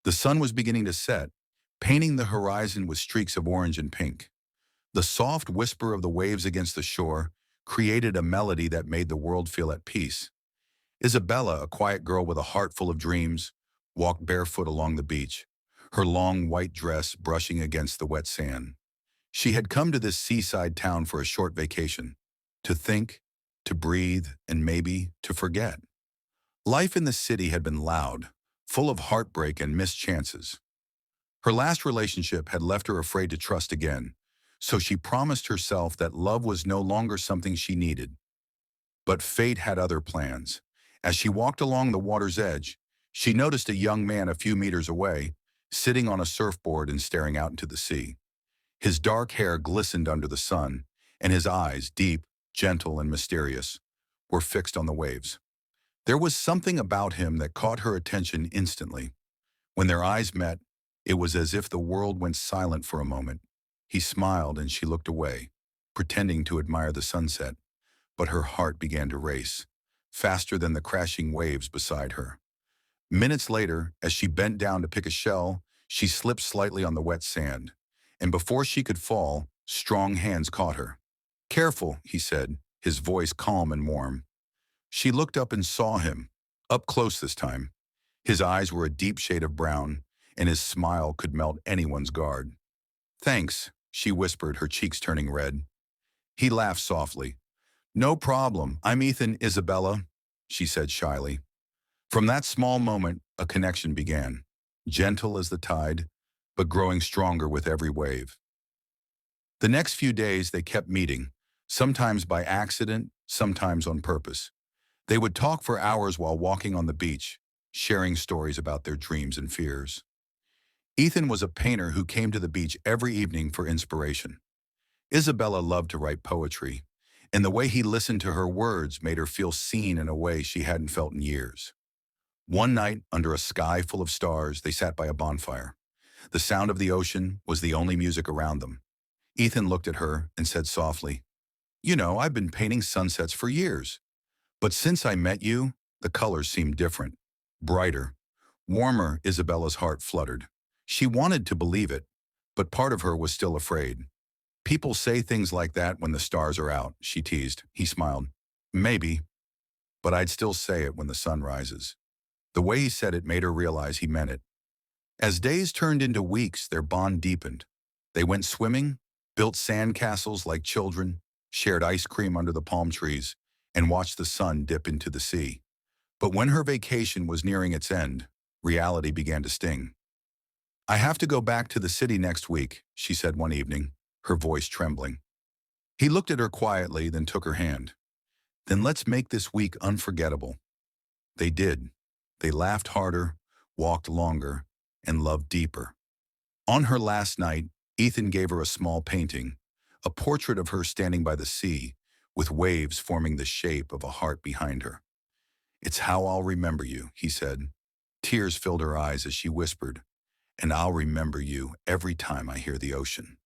The sun was beginning to set, painting the horizon with streaks of orange and pink. The soft whisper of the waves against the shore created a melody that made the world feel at peace. Isabella, a quiet girl with a heart full of dreams, walked barefoot along the beach, her long white dress brushing against the wet sand. She had come to this seaside town for a short vacation, to think, to breathe, and maybe to forget. Life in the city had been loud, full of heartbreak and missed chances. Her last relationship had left her afraid to trust again, so she promised herself that love was no longer something she needed. But fate had other plans. As she walked along the water's edge, she noticed a young man a few meters away, sitting on a surfboard and staring out into the sea. His dark hair glistened under the sun, and his eyes, deep, gentle, and mysterious, were fixed on the waves. There was something about him that caught her attention instantly. When their eyes met, it was as if the world went silent for a moment. He smiled and she looked away, pretending to admire the sunset, but her heart began to race, faster than the crashing waves beside her. Minutes later, as she bent down to pick a shell, she slipped slightly on the wet sand, and before she could fall, strong hands caught her. "Careful," he said, his voice calm and warm. She looked up and saw him, up close this time. His eyes were a deep shade of brown, and his smile could melt anyone's guard. "Thanks," she whispered, her cheeks turning red. He laughed softly. "No problem. I'm Ethan, Isabella," she said shyly. From that small moment, a connection began, gentle as the tide, but growing stronger with every wave. The next few days they kept meeting, sometimes by accident, sometimes on purpose. They would talk for hours while walking on the beach, sharing stories about their dreams and fears. Ethan was a painter who came to the beach every evening for inspiration. Isabella loved to write poetry, and the way he listened to her words made her feel seen in a way she hadn't felt in years. One night, under a sky full of stars, they sat by a bonfire. The sound of the ocean was the only music around them. Ethan looked at her and said softly, "You know, I've been painting sunsets for years. But since I met you, the colors seem different, brighter, warmer." Isabella's heart fluttered. She wanted to believe it, but part of her was still afraid. "People say things like that when the stars are out," she teased. He smiled. "Maybe, but I'd still say it when the sun rises." The way he said it made her realize he meant it. As days turned into weeks, their bond deepened. They went swimming, built sandcastles like children, shared ice cream under the palm trees, and watched the sun dip into the sea. But when her vacation was nearing its end, reality began to sting. "I have to go back to the city next week," she said one evening, her voice trembling. He looked at her quietly, then took her hand. "Then let's make this week unforgettable." They did. They laughed harder, walked longer, and loved deeper. On her last night, Ethan gave her a small painting, a portrait of her standing by the sea, with waves forming the shape of a heart behind her. "It's how I'll remember you," he said. Tears filled her eyes as she whispered, "And I'll remember you every time I hear the ocean."